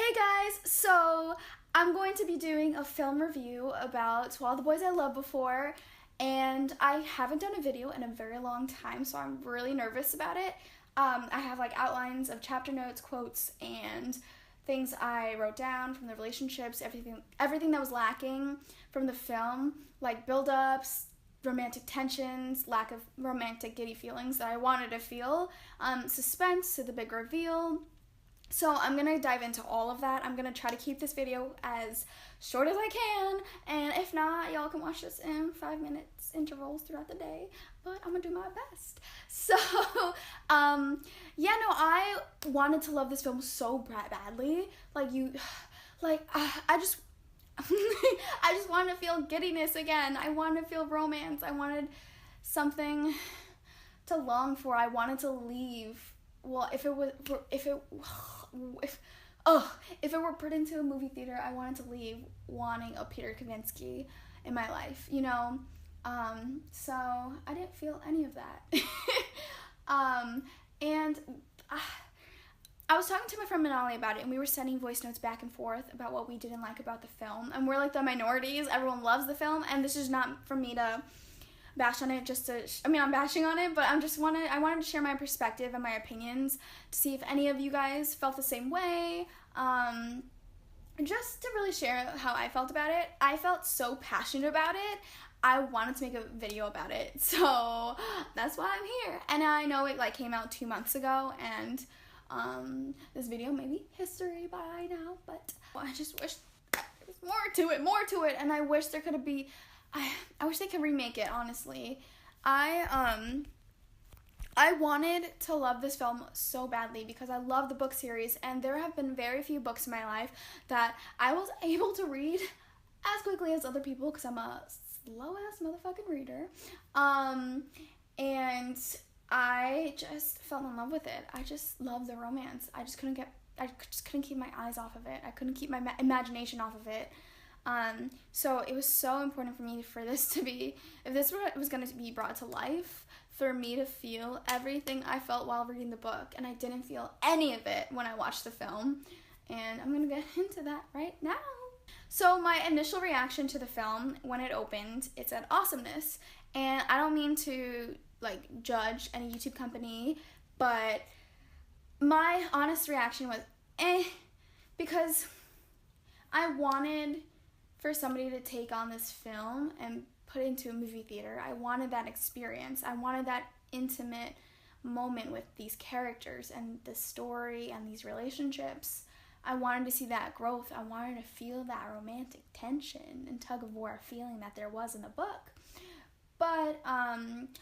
Hey guys, so I'm going to be doing a film review about To All the Boys I Loved Before, and I haven't done a video in a very long time, so I'm really nervous about it. I have like outlines of chapter notes, quotes, and things I wrote down from the relationships, everything that was lacking from the film, like build-ups, romantic tensions, lack of romantic giddy feelings that I wanted to feel, suspense to the big reveal. So I'm going to dive into all of that. I'm going to try to keep this video as short as I can, and if not, y'all can watch this in 5 minutes intervals throughout the day, but I'm going to do my best. So, I wanted to love this film so badly. I just, I just wanted to feel giddiness again. I wanted to feel romance. I wanted something to long for. I wanted to leave. Well, if it were put into a movie theater, I wanted to leave wanting a Peter Kavinsky in my life, you know? So I didn't feel any of that. I was talking to my friend Manali about it, and we were sending voice notes back and forth about what we didn't like about the film. And we're like the minorities. Everyone loves the film, and this is not for me to bash on it I'm bashing on it, but I wanted to share my perspective and my opinions to see if any of you guys felt the same way, just to really share how I felt about it. I felt so passionate about it, I wanted to make a video about it, so that's why I'm here. And I know it came out 2 months ago, and this video may be history by now, but I just wish there was more to it, and I wish there could be I wish they could remake it, honestly. I wanted to love this film so badly because I love the book series, and there have been very few books in my life that I was able to read as quickly as other people because I'm a slow-ass motherfucking reader. And I just fell in love with it. I just love the romance. I just couldn't keep my eyes off of it. I couldn't keep my imagination off of it. So it was so important for me if this was going to be brought to life, for me to feel everything I felt while reading the book, and I didn't feel any of it when I watched the film, and I'm going to get into that right now. So my initial reaction to the film when it opened, it said awesomeness, and I don't mean to judge any YouTube company, but my honest reaction was because I wanted for somebody to take on this film and put it into a movie theater. I wanted that experience. I wanted that intimate moment with these characters and the story and these relationships. I wanted to see that growth. I wanted to feel that romantic tension and tug-of-war feeling that there was in the book. But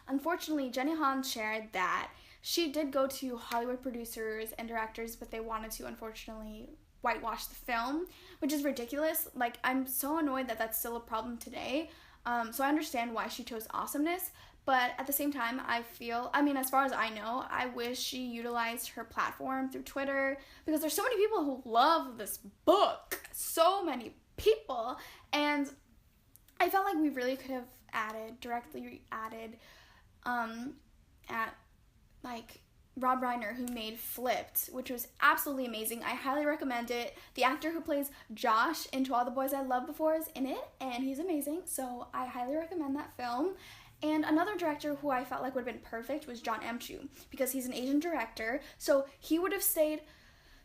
unfortunately, Jenny Han shared that she did go to Hollywood producers and directors, but they wanted to, unfortunately, whitewash the film, which is ridiculous. I'm so annoyed that that's still a problem today. So I understand why she chose awesomeness, but at the same time, as far as I know, I wish she utilized her platform through Twitter, because there's so many people who love this book, so many people, and I felt like we really could have directly added Rob Reiner, who made Flipped, which was absolutely amazing. I highly recommend it. The actor who plays Josh in To All the Boys I Loved Before is in it, and he's amazing, so I highly recommend that film. And another director who I felt like would have been perfect was John M. Chu, because he's an Asian director, so he would have stayed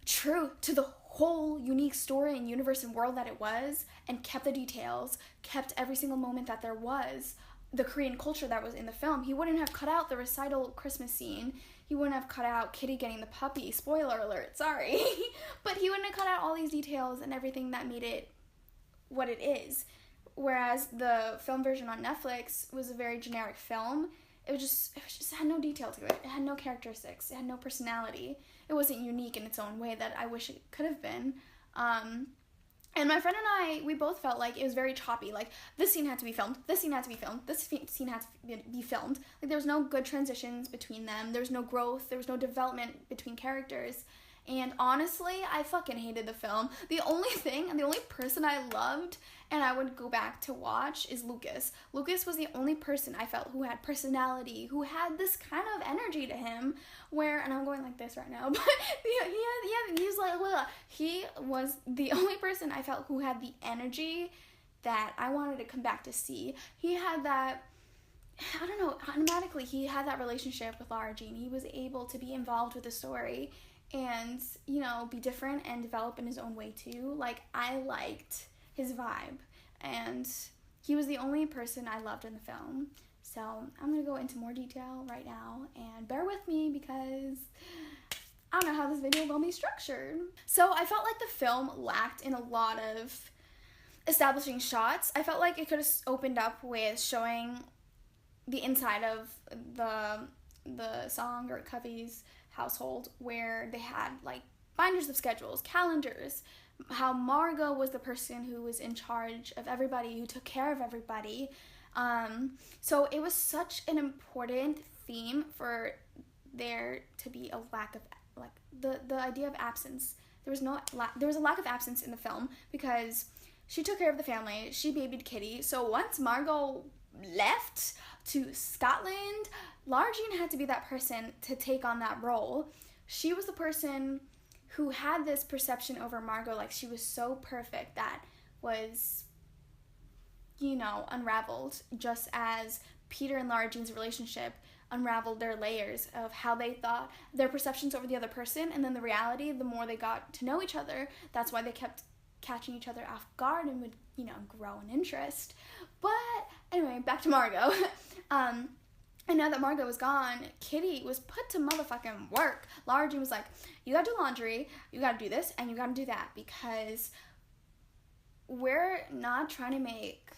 true to the whole unique story and universe and world that it was, and kept the details, kept every single moment that there was, the Korean culture that was in the film. He wouldn't have cut out the recital Christmas scene. He wouldn't have cut out Kitty getting the puppy. Spoiler alert, sorry. But he wouldn't have cut out all these details and everything that made it what it is. Whereas the film version on Netflix was a very generic film. It had no detail to it. It had no characteristics. It had no personality. It wasn't unique in its own way that I wish it could have been. And my friend and I, we both felt like it was very choppy. This scene had to be filmed, this scene had to be filmed, this scene had to be filmed. There was no good transitions between them. There was no growth. There was no development between characters. And honestly, I fucking hated the film. The only person I loved and I would go back to watch is Lucas. Lucas was the only person I felt who had personality, who had this kind of energy to him where, and I'm going like this right now, but he was the only person I felt who had the energy that I wanted to come back to see. He had that, I don't know, automatically he had that relationship with Lara Jean. He was able to be involved with the story and, you know, be different and develop in his own way too. Like, I liked his vibe, and he was the only person I loved in the film. So I'm going to go into more detail right now, and bear with me because I don't know how this video will be structured. So I felt like the film lacked in a lot of establishing shots. I felt like it could have opened up with showing the inside of the Song or Covey's household, where they had like binders of schedules, calendars, how Margot was the person who was in charge of everybody, who took care of everybody. So it was such an important theme for there to be a lack of, like, the idea of absence. There was a lack of absence in the film because she took care of the family, she babied Kitty. So once Margot left to Scotland, Lara Jean had to be that person to take on that role. She was the person who had this perception over Margot, like she was so perfect, that was, you know, unraveled, just as Peter and Lara Jean's relationship unraveled their layers of how they thought, their perceptions over the other person, and then the reality, the more they got to know each other. That's why they kept catching each other off guard and would, you know, grow in interest. But anyway, back to Margot. And now that Margot was gone, Kitty was put to motherfucking work. Lara Jean was like, you gotta do laundry, you gotta do this, and you gotta do that, because we're not trying to make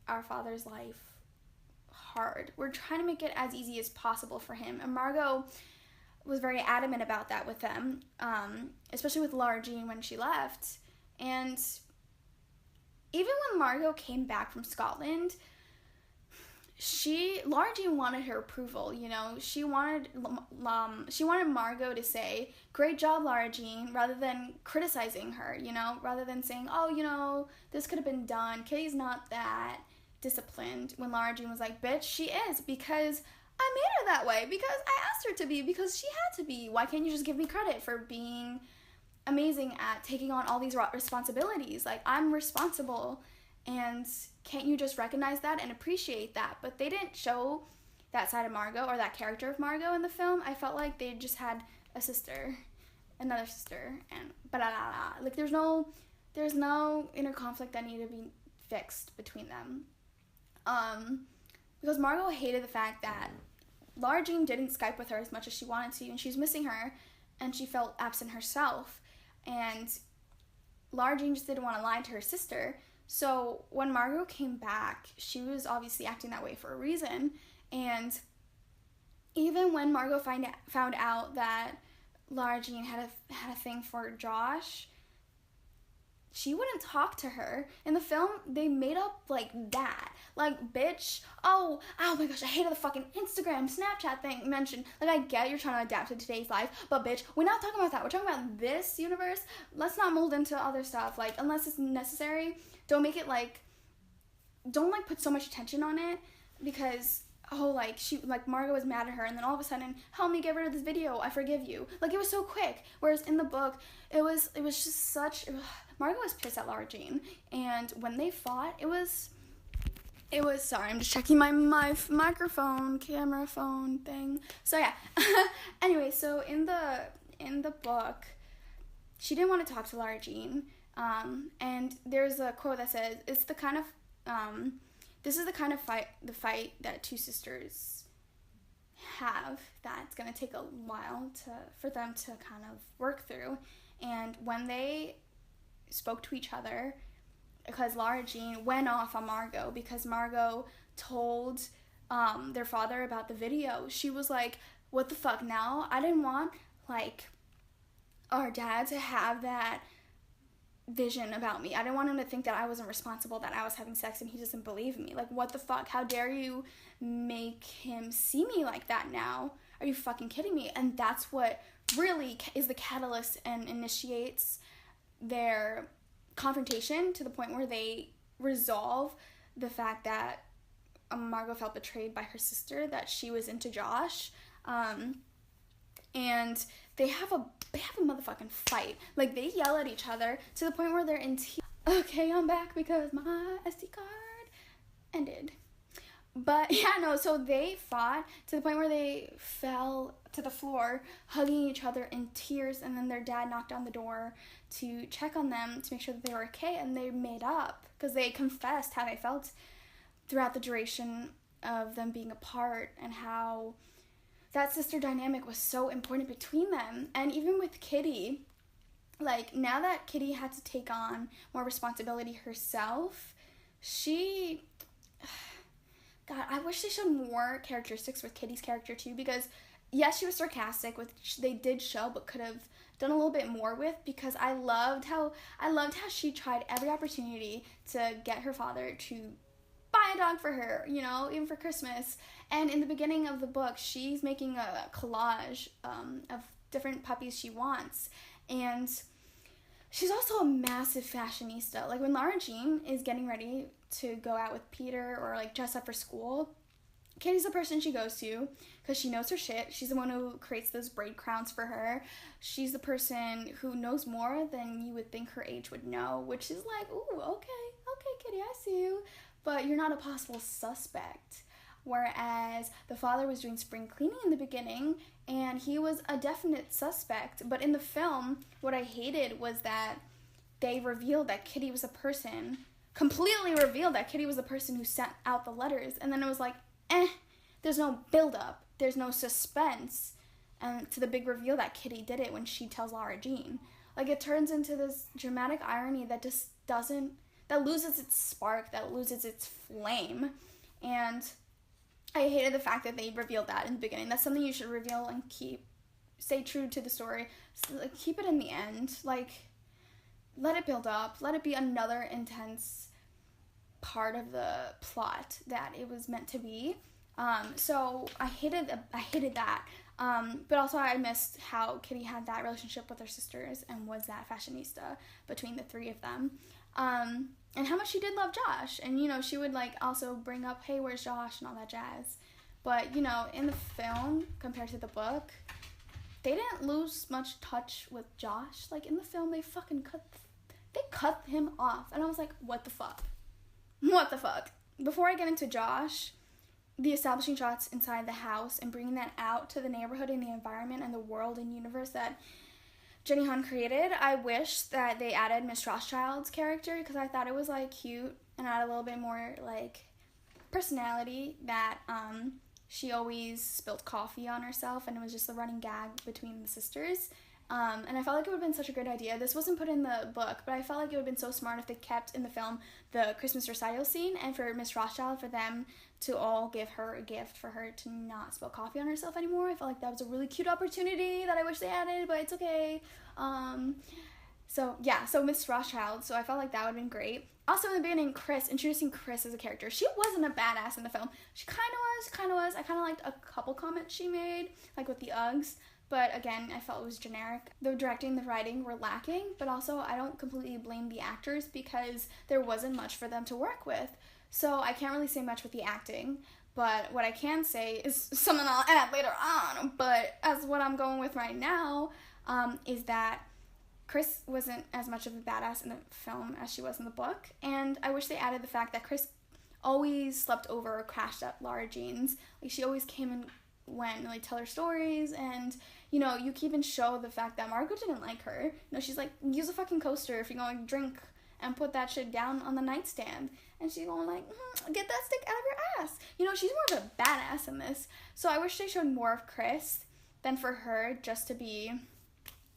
our father's life hard. We're trying to make it as easy as possible for him. And Margot was very adamant about that with them, especially with Lara Jean when she left. And even when Margot came back from Scotland, Lara Jean wanted her approval, you know. She wanted Margot to say, great job, Lara Jean, rather than criticizing her, you know, rather than saying, oh, you know, this could have been done. Kitty's not that disciplined. When Lara Jean was like, bitch, she is, because I made her that way, because I asked her to be, because she had to be. Why can't you just give me credit for being amazing at taking on all these responsibilities? Like, I'm responsible, and can't you just recognize that and appreciate that? But they didn't show that side of Margot, or that character of Margot in the film. I felt like they just had a sister, another sister, and ba-da-da-da. Like, there's no inner conflict that needed to be fixed between them. Because Margot hated the fact that Lara Jean didn't Skype with her as much as she wanted to, and she was missing her, and she felt absent herself. And Lara Jean just didn't want to lie to her sister. So when Margot came back, she was obviously acting that way for a reason. And even when Margot found out that Lara Jean had a thing for Josh, she wouldn't talk to her. In the film, they made up like that. Like, bitch, oh my gosh, I hated the fucking Instagram, Snapchat thing mentioned. Like, I get you're trying to adapt to today's life, but bitch, we're not talking about that. We're talking about this universe. Let's not mold into other stuff. Like, unless it's necessary, don't make it like, don't like put so much attention on it, because Margot was mad at her, and then all of a sudden, help me get rid of this video, I forgive you. Like, it was so quick. Whereas in the book, it was just such, Margot was pissed at Lara Jean, and when they fought, it was, sorry, I'm just checking my microphone, camera, phone thing. So yeah, anyway, so in the book, she didn't want to talk to Lara Jean, and there's a quote that says, this is the kind of fight that two sisters have that's going to take a while for them to kind of work through. And when they spoke to each other, because Lara Jean went off on Margot because Margot told their father about the video, she was like, what the fuck now? I didn't want, like, our dad to have that vision about me. I didn't want him to think that I wasn't responsible, that I was having sex and he doesn't believe me. Like, what the fuck? How dare you make him see me like that now? Are you fucking kidding me? And that's what really is the catalyst and initiates their confrontation to the point where they resolve the fact that Margot felt betrayed by her sister, that she was into Josh, and they have a motherfucking fight. Like, they yell at each other to the point where they're in tears. Okay, I'm back because my SD card ended. But yeah, no, so they fought to the point where they fell to the floor, hugging each other in tears, and then their dad knocked on the door to check on them to make sure that they were okay, and they made up because they confessed how they felt throughout the duration of them being apart, and how that sister dynamic was so important between them. And even with Kitty, like, now that Kitty had to take on more responsibility herself, God, I wish they showed more characteristics with Kitty's character too, because yes, she was sarcastic, which they did show, but could have done a little bit more with, because I loved how she tried every opportunity to get her father to buy a dog for her, you know, even for Christmas. And in the beginning of the book, she's making a collage of different puppies she wants, and she's also a massive fashionista. Like, when Lara Jean is getting ready to go out with Peter or, like, dress up for school, Kitty's the person she goes to because she knows her shit. She's the one who creates those braid crowns for her. She's the person who knows more than you would think her age would know, which is like, ooh, okay, Kitty, I see you. But you're not a possible suspect. Whereas the father was doing spring cleaning in the beginning, and he was a definite suspect. But in the film, what I hated was that they revealed that Kitty was a person, completely revealed that Kitty was the person who sent out the letters. And then it was like, there's no build-up, there's no suspense, and to the big reveal that Kitty did it when she tells Lara Jean. Like, it turns into this dramatic irony that just doesn't, that loses its spark, that loses its flame. And I hated the fact that they revealed that in the beginning. That's something you should reveal and stay true to the story. So, like, keep it in the end. Like, let it build up. Let it be another intense part of the plot that it was meant to be. So I hated that. But also I missed how Kitty had that relationship with her sisters and was that fashionista between the three of them. And how much she did love Josh. And, you know, she would, like, also bring up, hey, where's Josh, and all that jazz. But, you know, in the film, compared to the book, they didn't lose much touch with Josh. Like, in the film, they cut him off. And I was like, what the fuck? What the fuck? Before I get into Josh, the establishing shots inside the house and bringing that out to the neighborhood and the environment and the world and universe that Jenny Han created, I wish that they added Miss Rothschild's character, because I thought it was, like, cute and had a little bit more, like, personality, that she always spilled coffee on herself, and it was just a running gag between the sisters. And I felt like it would have been such a great idea. This wasn't put in the book, but I felt like it would have been so smart if they kept in the film the Christmas recital scene, and for Miss Rothschild, for them to all give her a gift for her to not spill coffee on herself anymore. I felt like that was a really cute opportunity that I wish they added, but it's okay. So Miss Rothschild, so I felt like that would have been great. Also, in the beginning, introducing Chris as a character. She wasn't a badass in the film. She kind of was. I kind of liked a couple comments she made, like with the Uggs. But again, I felt it was generic. The directing and the writing were lacking, but also I don't completely blame the actors because there wasn't much for them to work with. So I can't really say much with the acting, but what I can say is something I'll add later on, but as what I'm going with right now, is that Chris wasn't as much of a badass in the film as she was in the book, and I wish they added the fact that Chris always slept over or crashed at Lara Jean's. Like, she always came and went and, like, tell her stories, and, you know, you can even show the fact that Margot didn't like her. You know, she's like, use a fucking coaster if you're going to drink, and put that shit down on the nightstand. And she's going like, get that stick out of your ass. You know, she's more of a badass in this. So I wish they showed more of Chris than for her just to be,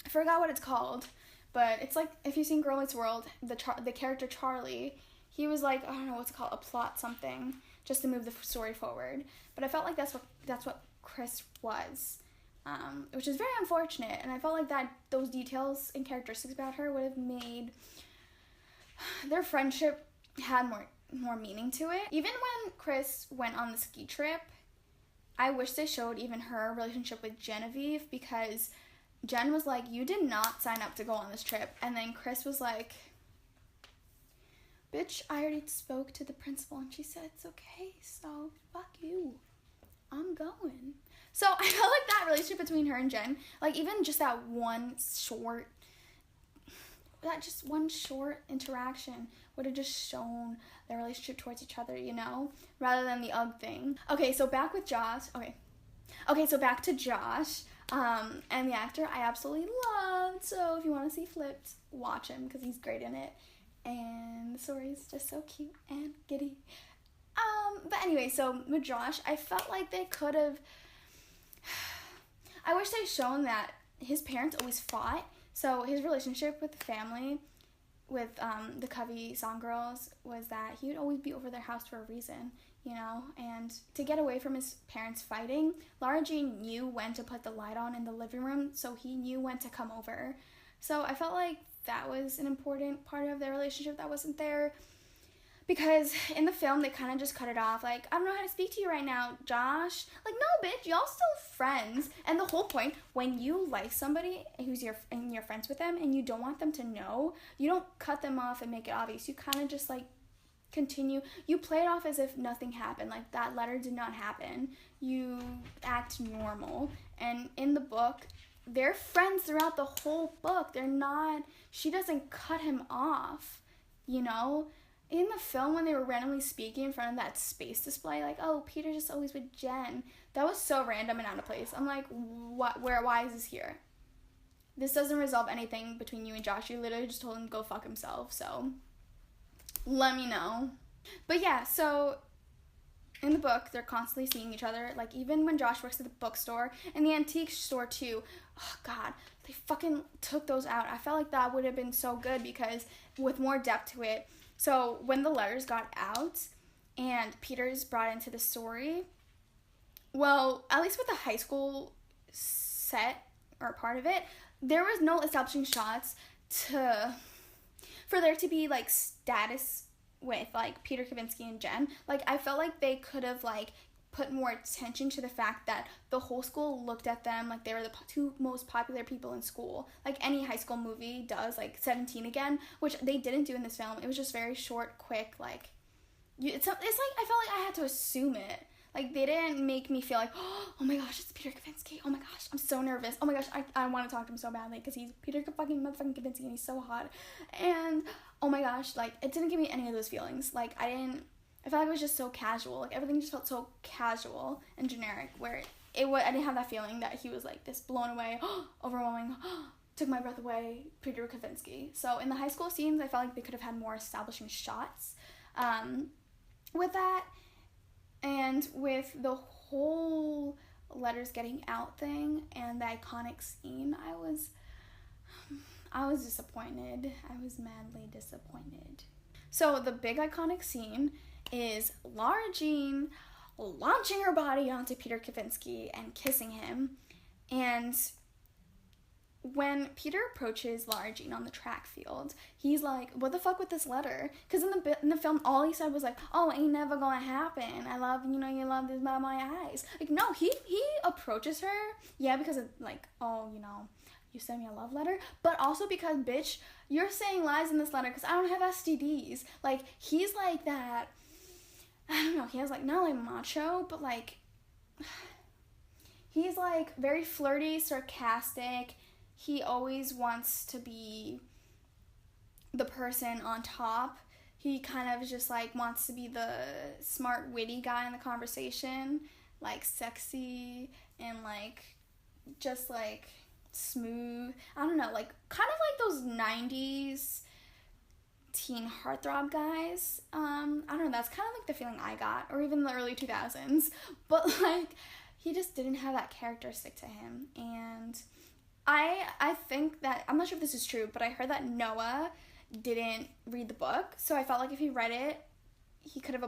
I forgot what it's called, but it's like, if you've seen Girl Meets World, the character Charlie, he was like, I don't know what's it called, a plot something, just to move the story forward. But I felt like that's what Chris was, which is very unfortunate. And I felt like that those details and characteristics about her would have made their friendship had more meaning to it. Even when Chris went on the ski trip, I wish they showed even her relationship with Genevieve, because Jen was like, you did not sign up to go on this trip. And then Chris was like, bitch, I already spoke to the principal and she said it's okay, so fuck you. I'm going. So I felt like that relationship between her and Jen, like even just that one short interaction would have just shown their relationship towards each other, you know, rather than the Ugg thing. Okay, so back with Josh. Okay, so back to Josh. And the actor I absolutely loved. So if you want to see Flipped, watch him because he's great in it. And the story is just so cute and giddy. But anyway, so with Josh, I felt like they could have... I wish they'd shown that his parents always fought. So his relationship with the family, with the Covey Song Girls, was that he would always be over their house for a reason, you know? And to get away from his parents fighting, Lara Jean knew when to put the light on in the living room, so he knew when to come over. So I felt like that was an important part of their relationship that wasn't there. Because in the film, they kind of just cut it off. Like, I don't know how to speak to you right now, Josh. Like, no, bitch, y'all still friends. And the whole point, when you like somebody and you're friends with them and you don't want them to know, you don't cut them off and make it obvious. You kind of just, like, continue. You play it off as if nothing happened. Like, that letter did not happen. You act normal. And in the book, they're friends throughout the whole book. They're not... She doesn't cut him off, you know? In the film, when they were randomly speaking in front of that space display, like, oh, Peter's just always with Jen, that was so random and out of place. I'm like, why is this here? This doesn't resolve anything between you and Josh. You literally just told him to go fuck himself, so let me know. But yeah, so in the book, they're constantly seeing each other. Like, even when Josh works at the bookstore and the antique store too, oh god, they fucking took those out. I felt like that would have been so good because with more depth to it. So when the letters got out and Peter's brought into the story, well, at least with the high school set or part of it, there was no establishing shots for there to be like status with like Peter Kavinsky and Jen. Like, I felt like they could have like put more attention to the fact that the whole school looked at them like they were the two most popular people in school, like any high school movie does, like 17 Again, which they didn't do in this film. It was just very short, quick, like, it's like I felt like I had to assume it. Like, they didn't make me feel like, oh my gosh, it's Peter Kavinsky, oh my gosh, I'm so nervous, oh my gosh, I want to talk to him so badly, because he's Peter fucking motherfucking Kavinsky, and he's so hot, and oh my gosh, like, it didn't give me any of those feelings. Like, I felt like it was just so casual. Like, everything just felt so casual and generic, where I didn't have that feeling that he was, like, this blown away, overwhelming, took my breath away, Peter Kavinsky. So, in the high school scenes, I felt like they could have had more establishing shots with that. And with the whole letters getting out thing and the iconic scene, I was disappointed. I was madly disappointed. So, the big iconic scene is Lara Jean launching her body onto Peter Kavinsky and kissing him. And when Peter approaches Lara Jean on the track field, he's like, what the fuck with this letter? Because in the film, all he said was like, oh, ain't never gonna happen. I love, you love this by my eyes. Like, no, he approaches her, yeah, because of, like, oh, you sent me a love letter, but also because, bitch, you're saying lies in this letter because I don't have STDs. Like, he's like that, I don't know, he has, like, not, like, macho, but, like, he's, like, very flirty, sarcastic. He always wants to be the person on top. He kind of just, like, wants to be the smart, witty guy in the conversation, like, sexy and, like, just, like, smooth. I don't know, like, kind of like those 90s teen heartthrob guys. I don't know, that's kind of like the feeling I got, or even the early 2000s, but, like, he just didn't have that characteristic to him. And I think that, I'm not sure if this is true, but I heard that Noah didn't read the book, so I felt like if he read it, he could have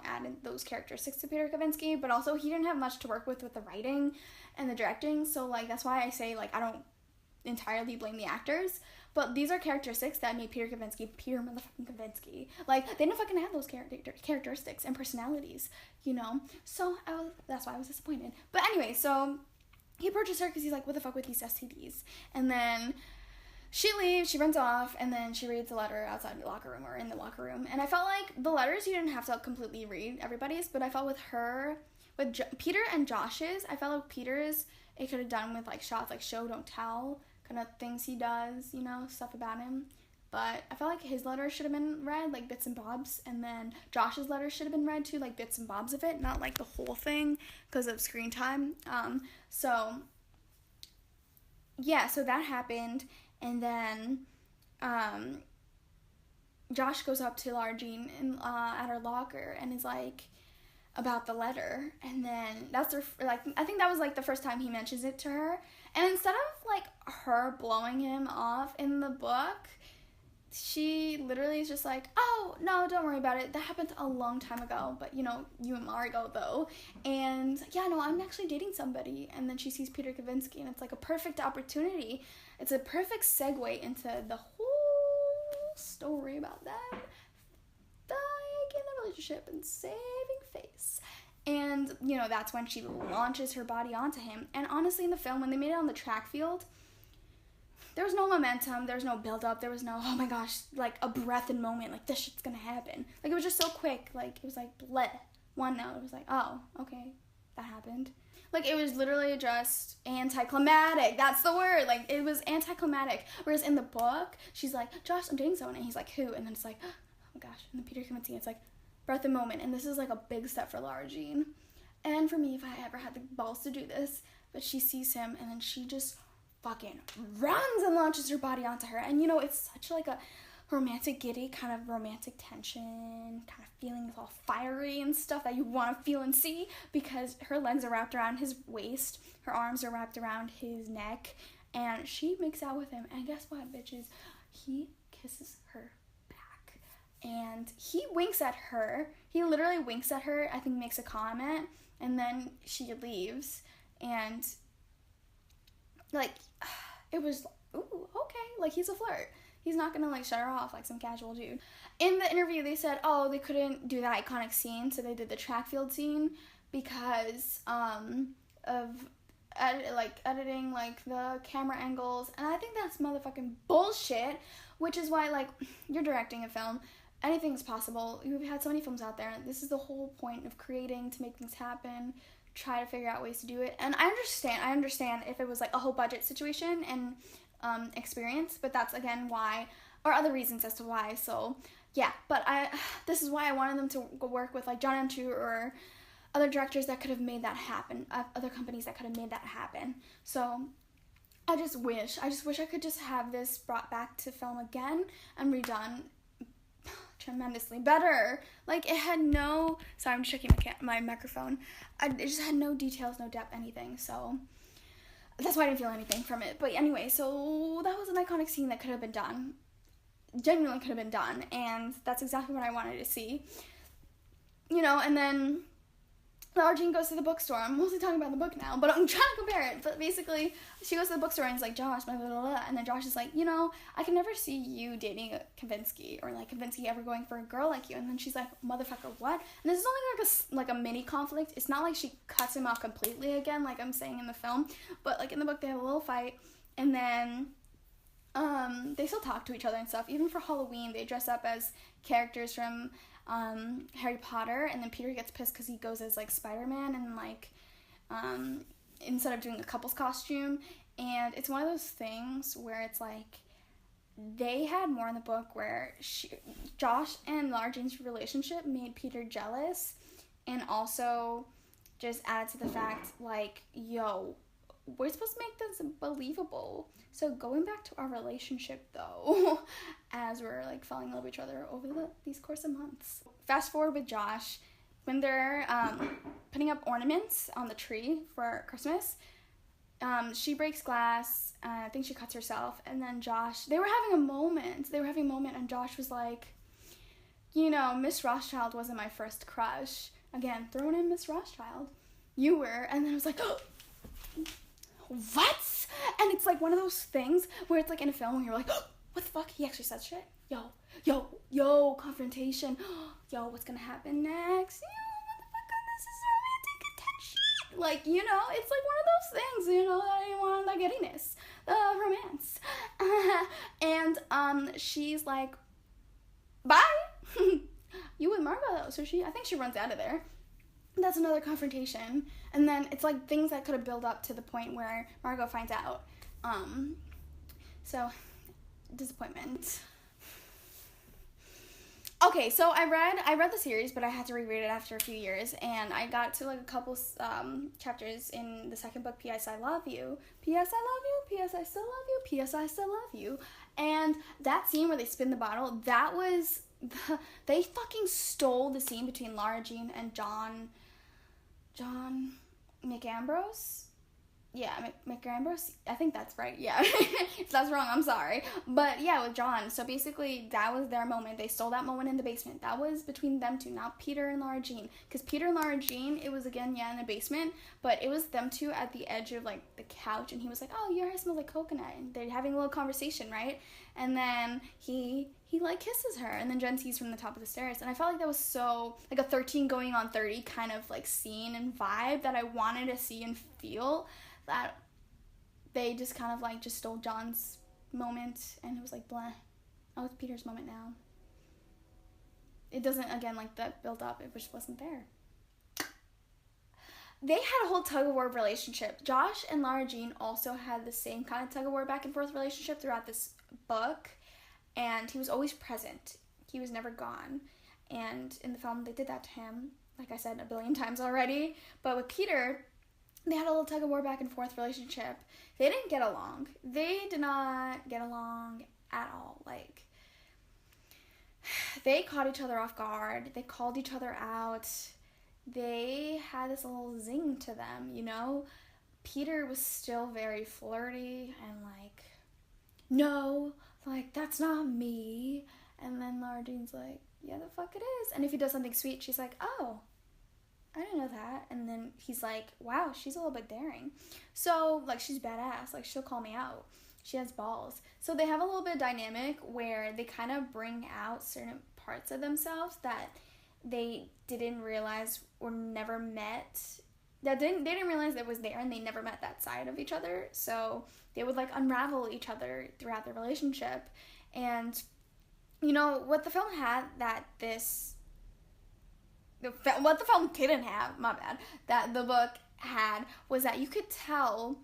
added those characteristics to Peter Kavinsky, but also he didn't have much to work with the writing and the directing, so, like, that's why I say, like, I don't entirely blame the actors, But these are characteristics that made Peter motherfucking Kavinsky. Like, they didn't fucking have those characteristics and personalities, you know? So, that's why I was disappointed. But anyway, so he approaches her because he's like, what the fuck with these STDs? And then she leaves, she runs off, and then she reads a letter outside the locker room or in the locker room. And I felt like the letters you didn't have to completely read everybody's, but I felt with her, with Peter and Josh's, I felt like Peter's, it could have done with like shots like show, don't tell, kind of things he does, you know, stuff about him. But I felt like his letter should have been read, like bits and bobs, and then Josh's letter should have been read too, like bits and bobs of it, not like the whole thing because of screen time. So yeah, so that happened, and then Josh goes up to Lara Jean at her locker and is like, about the letter, and then that's like, I think that was like the first time he mentions it to her, and instead of like her blowing him off in the book, she literally is just like, oh no, don't worry about it, that happened a long time ago, but you know, you and Margot though, and yeah, no, I'm actually dating somebody. And then she sees Peter Kavinsky, and it's like a perfect opportunity, it's a perfect segue into the whole story about them in the relationship and saving face. And, you know, that's when she launches her body onto him. And honestly, in the film, when they made it on the track field, there was no momentum, there was no build-up, there was no, oh my gosh, like a breath and moment, like this shit's gonna happen. Like, it was just so quick, like, it was like, bleh, one note, it was like, oh, okay, that happened. Like, it was literally just anticlimactic, that's the word, like, it was anticlimactic. Whereas in the book, she's like, Josh, I'm dating someone, and he's like, who? And then it's like, oh gosh, and then Peter Kavinsky, it's like, breath and moment, and this is like a big step for Lara Jean. And for me, if I ever had the balls to do this, but she sees him, and then she just fucking runs and launches her body onto her, and you know, it's such like a romantic giddy, kind of romantic tension, kind of feelings all fiery and stuff that you want to feel and see, because her legs are wrapped around his waist, her arms are wrapped around his neck, and she makes out with him, and guess what, bitches? He kisses her back, and he winks at her. He literally winks at her, I think makes a comment, and then she leaves, and like, it was, ooh, okay, like, he's a flirt. He's not gonna, like, shut her off like some casual dude. In the interview, they said, oh, they couldn't do that iconic scene, so they did the track field scene because of editing, like, the camera angles, and I think that's motherfucking bullshit, which is why, like, you're directing a film, anything's possible. You've had so many films out there. This is the whole point of creating, to make things happen, try to figure out ways to do it. And I understand if it was like a whole budget situation and experience, but that's again why, or other reasons as to why. So yeah, but this is why I wanted them to go work with like John M. Chu or other directors that could have made that happen, other companies that could have made that happen. So I just wish I could just have this brought back to film again and redone tremendously better. Like, it had no, sorry, I'm just checking my microphone. It just had no details, no depth, anything. So that's why I didn't feel anything from it. But anyway, so that was an iconic scene that could have been done. Genuinely could have been done. And that's exactly what I wanted to see. You know, and then Lara Jean goes to the bookstore. I'm mostly talking about the book now, but I'm trying to compare it. But basically, she goes to the bookstore and is like, Josh, blah, blah, blah, blah. And then Josh is like, you know, I can never see you dating Kavinsky, or like Kavinsky ever going for a girl like you. And then she's like, motherfucker, what? And this is only like a mini conflict. It's not like she cuts him off completely again, like I'm saying in the film. But like in the book, they have a little fight. And then they still talk to each other and stuff. Even for Halloween, they dress up as characters from Harry Potter, and then Peter gets pissed because he goes as like Spider-Man and like instead of doing a couple's costume. And it's one of those things where it's like they had more in the book where Josh and Lara Jean's relationship made Peter jealous, and also just added to the fact like, yo, we're supposed to make this believable. So going back to our relationship though, as we're like falling in love with each other over these course of months. Fast forward with Josh, when they're putting up ornaments on the tree for Christmas, she breaks glass, I think she cuts herself, and then Josh, they were having a moment, and Josh was like, you know, Miss Rothschild wasn't my first crush. Again, throwing in Miss Rothschild. You were, and then I was like, oh, what? And it's like one of those things where it's like in a film where you're like, oh, what the fuck? He actually said shit? Yo, confrontation. Yo, what's gonna happen next? Motherfucker, this is romantic attention. Like, you know, it's like one of those things, you know, that you want, like, gettiness. Romance. And, she's like, bye. You with Margot, though. So I think she runs out of there. That's another confrontation. And then it's like things that could have built up to the point where Margot finds out. So, disappointment. Okay, so I read the series, but I had to reread it after a few years, and I got to like a couple chapters in the second book, P.S. I Love You. P.S. I Love You, P.S. I Still Love You, P.S. I Still Love You. And that scene where they spin the bottle, that was, they fucking stole the scene between Lara Jean and John McAmbrose? Yeah, McAmbrose? I think that's right, yeah. If that's wrong, I'm sorry. But yeah, with John. So basically, that was their moment. They stole that moment in the basement. That was between them two, not Peter and Lara Jean. Because Peter and Lara Jean, it was again, yeah, in the basement. But it was them two at the edge of, like, the couch. And he was like, oh, your hair smells like coconut. And they're having a little conversation, right? And then he like, kisses her. And then Jen sees from the top of the stairs. And I felt like that was so, like, a 13 going on 30 kind of, like, scene and vibe that I wanted to see and feel. That they just kind of like just stole John's moment, and it was like blah. Oh, it's Peter's moment now. It doesn't, again, like that build up, it just wasn't there. They had a whole tug-of-war relationship. Josh and Lara Jean also had the same kind of tug-of-war back and forth relationship throughout this book, and he was always present. He was never gone. And in the film, they did that to him, like I said a billion times already. But with Peter, they had a little tug-of-war back and forth relationship. They didn't get along. They did not get along at all. Like, they caught each other off guard. They called each other out. They had this little zing to them, you know? Peter was still very flirty and like, no, like, that's not me. And then Lara Jean's like, yeah, the fuck it is. And if he does something sweet, she's like, oh, I didn't know that. And then he's like, wow, she's a little bit daring. So, like, she's badass. Like, she'll call me out. She has balls. So they have a little bit of dynamic where they kind of bring out certain parts of themselves that they didn't realize or never met. They didn't realize that was there, and they never met that side of each other. So they would, like, unravel each other throughout their relationship. And, you know, what the film had that what the film didn't have, my bad, that the book had, was that you could tell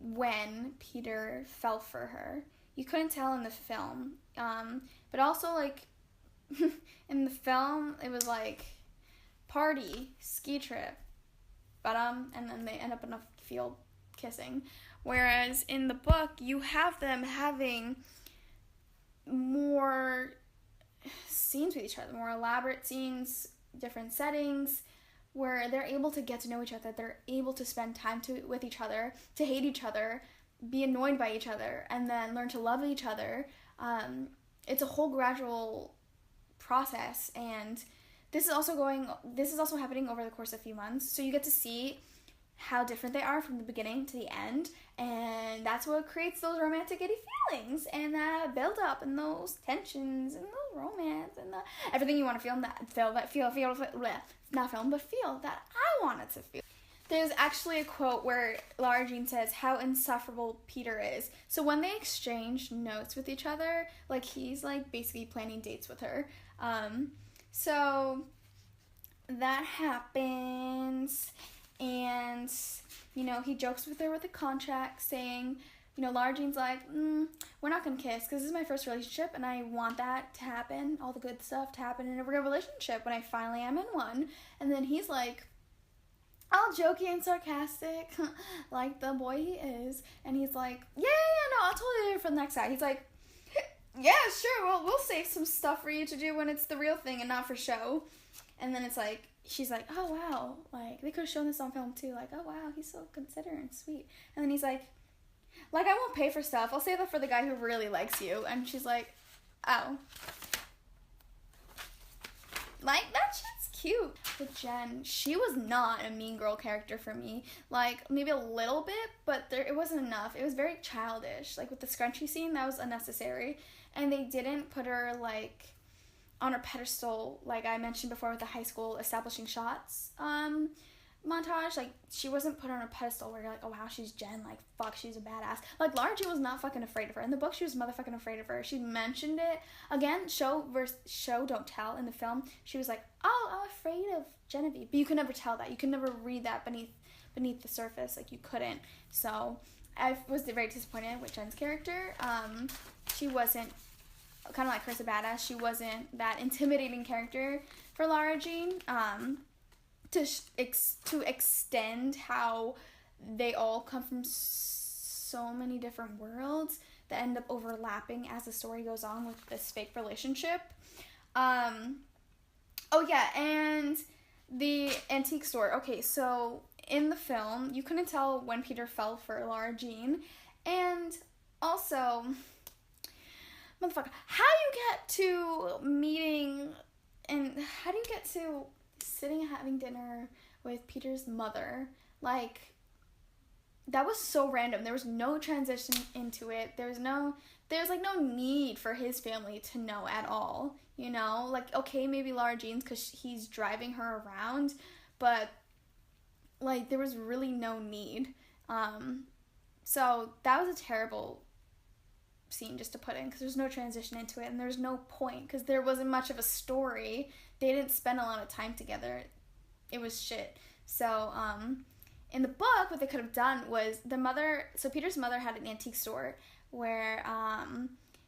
when Peter fell for her. You couldn't tell in the film. But also, like, in the film, it was like, party, ski trip, and then they end up in a field kissing. Whereas in the book, you have them having more scenes with each other, more elaborate scenes, different settings, where they're able to get to know each other, they're able to spend time with each other, to hate each other, be annoyed by each other, and then learn to love each other. It's a whole gradual process, and this is also happening over the course of a few months, so you get to see how different they are from the beginning to the end, and that's what creates those romantic giddy feelings, and that build up, and those tensions, and the romance, and everything you want to feel, that I wanted to feel. There's actually a quote where Lara Jean says how insufferable Peter is. So when they exchange notes with each other, like, he's, like, basically planning dates with her. So that happens. And, you know, he jokes with her with a contract saying, you know, Lara Jean's like, we're not going to kiss because this is my first relationship and I want that to happen, all the good stuff to happen in a real relationship when I finally am in one. And then he's like, all jokey and sarcastic, like the boy he is. And he's like, yeah, no, I'll totally do it for the next guy. He's like, yeah, sure, well, we'll save some stuff for you to do when it's the real thing and not for show. And then it's like, she's like, oh, wow, like, they could have shown this on film, too, like, oh, wow, he's so considerate and sweet. And then he's like, I won't pay for stuff, I'll save that for the guy who really likes you. And she's like, oh. Like, that shit's cute. With Jen, she was not a mean girl character for me. Like, maybe a little bit, but it wasn't enough. It was very childish. Like, with the scrunchie scene, that was unnecessary. And they didn't put her, like, on her pedestal, like I mentioned before with the high school establishing shots montage. Like, she wasn't put on a pedestal where you're like, oh wow, she's Jen, like, fuck, she's a badass. Like, Lara Jean was not fucking afraid of her. In the book, she was motherfucking afraid of her. She mentioned it. Again, show, don't tell. In the film, she was like, oh, I'm afraid of Genevieve. But you could never tell that. You could never read that beneath the surface. Like, you couldn't. So, I was very disappointed with Jen's character. She wasn't, kind of like Chris a Badass, she wasn't that intimidating character for Lara Jean. To extend how they all come from so many different worlds that end up overlapping as the story goes on with this fake relationship. Oh yeah, and the antique store. Okay, so in the film, you couldn't tell when Peter fell for Lara Jean, and also, motherfucker, how do you get to meeting, and how do you get to sitting and having dinner with Peter's mother? Like, that was so random. There was no transition into it. There's no need for his family to know at all, you know? Like, okay, maybe Lara Jean's because he's driving her around, but, like, there was really no need. So that was a terrible scene just to put in because there's no transition into it, and there's no point because there wasn't much of a story. They didn't spend a lot of time together. It was shit. So, in the book, what they could have done was Peter's mother had an antique store where,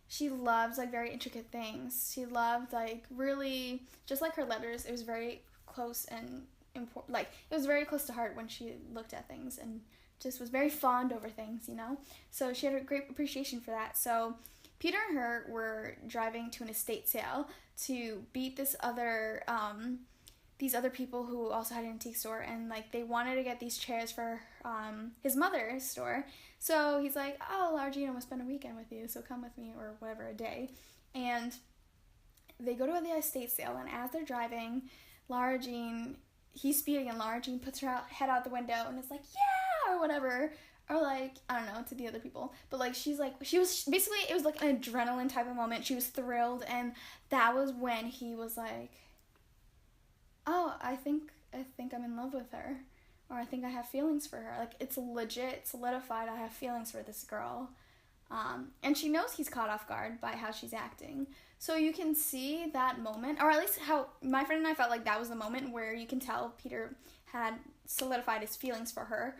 she loved, like, very intricate things. She loved, like, really, just like her letters, it was very close and important. Like, it was very close to heart when she looked at things and just was very fond over things, you know? So she had a great appreciation for that. So Peter and her were driving to an estate sale to beat these other people who also had an antique store, and, like, they wanted to get these chairs for his mother's store. So he's like, oh, Lara Jean, I want to spend a weekend with you, so come with me, or whatever, a day. And they go to the estate sale, and as they're driving, he's speeding, and Lara Jean puts her head out the window and is like, yeah, or whatever. Or, like, I don't know, to the other people. But, like, she was, basically, it was, like, an adrenaline type of moment. She was thrilled, and that was when he was like, oh, I think I'm in love with her. Or I think I have feelings for her. Like, it's legit, solidified, I have feelings for this girl. And she knows he's caught off guard by how she's acting. So you can see that moment, or at least how my friend and I felt like that was the moment where you can tell Peter had solidified his feelings for her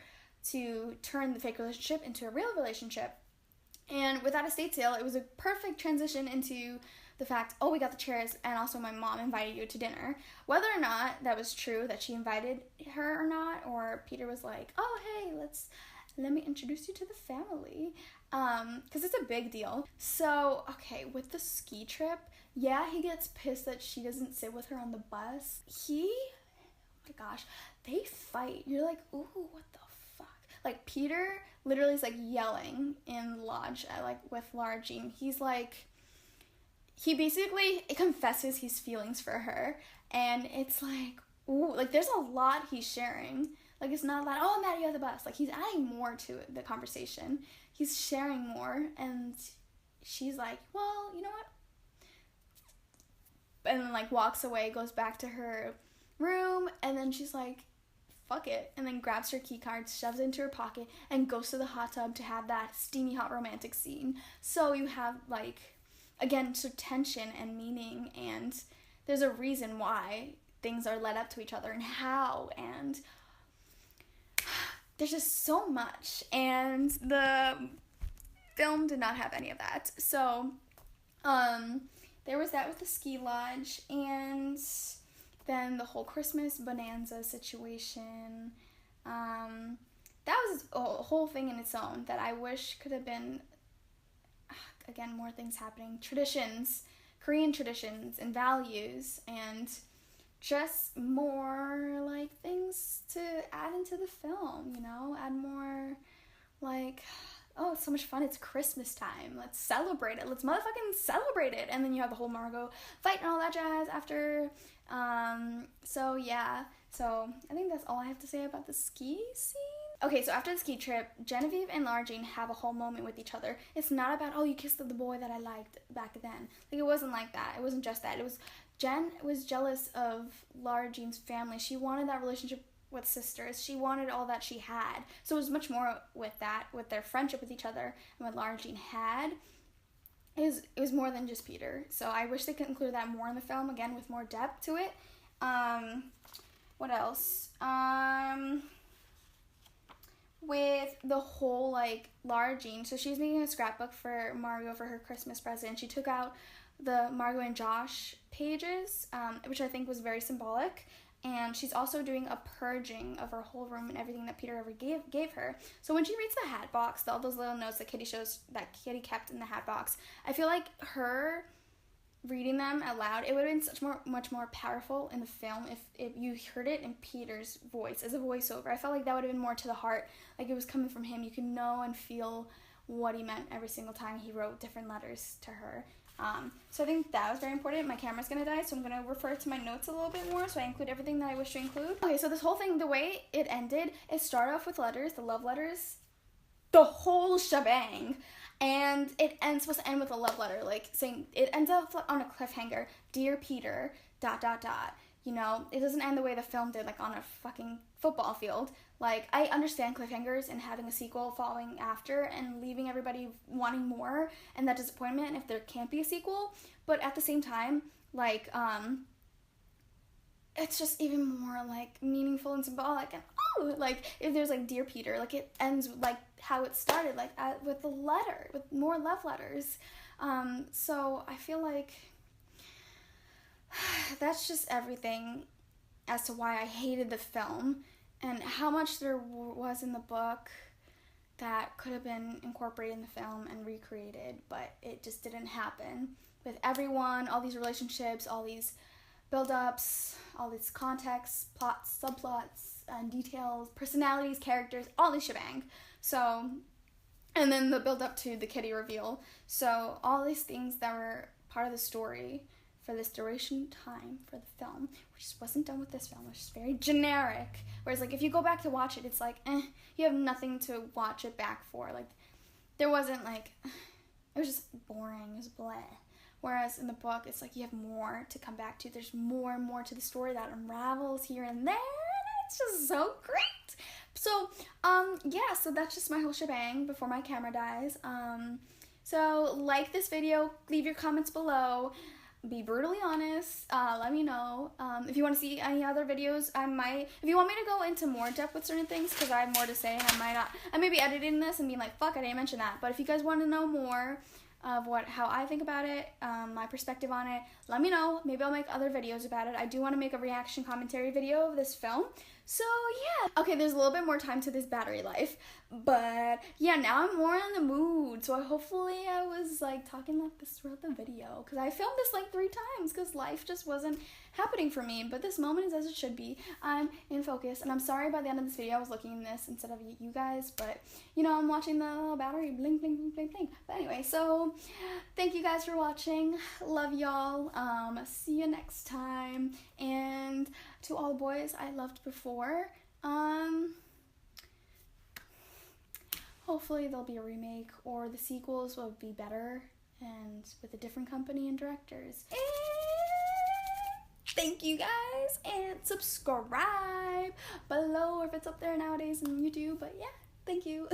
to turn the fake relationship into a real relationship. And with that estate sale, it was a perfect transition into the fact, oh, we got the chairs, and also my mom invited you to dinner. Whether or not that was true, that she invited her or not, or Peter was like, oh, hey, let me introduce you to the family, because it's a big deal. So, okay, with the ski trip, yeah, he gets pissed that she doesn't sit with her on the bus. Oh my gosh, they fight. You're like, ooh, what the fuck? Like, Peter literally is, like, yelling in Lodge, with Lara Jean. He's like, he basically confesses his feelings for her, and it's like, ooh, like, there's a lot he's sharing. Like, it's not like, oh, I'm mad at you at the bus. Like, he's adding more to the conversation. He's sharing more, and she's like, well, you know what? And then, like, walks away, goes back to her room, and then she's like, fuck it, and then grabs her key card, shoves it into her pocket, and goes to the hot tub to have that steamy hot romantic scene. So you have, like, again, so tension and meaning, and there's a reason why things are led up to each other and how, and there's just so much, and the film did not have any of that. So there was that with the ski lodge, and then the whole Christmas bonanza situation. That was a whole thing in its own that I wish could have been, again, more things happening. Traditions, Korean traditions and values, and just more, like, things to add into the film, you know? Add more, like, oh, it's so much fun, it's Christmas time, let's celebrate it, let's motherfucking celebrate it. And then you have the whole Margot fight and all that jazz after. So yeah, so I think that's all I have to say about the ski scene. Okay, so after the ski trip, Genevieve and Lara Jean have a whole moment with each other. It's not about, oh, you kissed the boy that I liked back then. Like, it wasn't like that. It wasn't just that. It was, Jen was jealous of Lara Jean's family. She wanted that relationship with sisters. She wanted all that she had. So it was much more with that, with their friendship with each other, and what Lara Jean had. It was more than just Peter. So I wish they could include that more in the film, again, with more depth to it. What else? With the whole, like, Lara Jean, so she's making a scrapbook for Margot for her Christmas present. She took out the Margot and Josh pages, which I think was very symbolic, and she's also doing a purging of her whole room and everything that Peter ever gave her. So when she reads the hat box, all those little notes that Kitty kept in the hat box, I feel like her reading them out loud, it would have been much more powerful in the film if you heard it in Peter's voice as a voiceover. I felt like that would have been more to the heart, like it was coming from him. You could know and feel what he meant every single time he wrote different letters to her. So I think that was very important. My camera's gonna die, so I'm gonna refer to my notes a little bit more, so I include everything that I wish to include. Okay, so this whole thing, the way it ended, it started off with letters, the love letters, the whole shebang. And it ends, supposed to end with a love letter, like saying, it ends up on a cliffhanger, Dear Peter, ... You know, it doesn't end the way the film did, like on a fucking football field. Like, I understand cliffhangers and having a sequel following after and leaving everybody wanting more and that disappointment if there can't be a sequel. But at the same time, like, it's just even more, like, meaningful and symbolic. And, oh, like, if there's, like, Dear Peter, like, it ends, like, how it started, like, with the letter, with more love letters. So I feel like that's just everything as to why I hated the film and how much there was in the book that could have been incorporated in the film and recreated, but it just didn't happen. With everyone, all these relationships, all these build-ups, all these contexts, plots, subplots, and details, personalities, characters, all this shebang. So, and then the build-up to the Kitty reveal. So, all these things that were part of the story for this duration time for the film, which just wasn't done with this film, which is very generic. Whereas, like, if you go back to watch it, it's like, you have nothing to watch it back for. Like, there wasn't, like, it was just boring, it was bleh. Whereas in the book, it's like you have more to come back to. There's more and more to the story that unravels here and there, and it's just so great. So, yeah, so that's just my whole shebang before my camera dies. So, like this video, leave your comments below. Be brutally honest, let me know. If you want to see any other videos, if you want me to go into more depth with certain things, because I have more to say, and I may be editing this and being like, fuck, I didn't mention that. But if you guys want to know more of how I think about it, my perspective on it, let me know. Maybe I'll make other videos about it. I do want to make a reaction commentary video of this film. So yeah. Okay, there's a little bit more time to this battery life, but yeah, now I'm more in the mood. So hopefully I was like talking like this throughout the video, because I filmed this like 3 times because life just wasn't happening for me. But this moment is as it should be. I'm in focus, and I'm sorry by the end of this video I was looking at this instead of you guys, but you know, I'm watching the battery blink, blink, blink, blink, blink. But anyway, so thank you guys for watching. Love y'all. See you next time. And to all the boys I loved before, hopefully there'll be a remake, or the sequels will be better and with a different company and directors. And thank you guys, and subscribe below, or if it's up there nowadays on YouTube. But yeah, thank you.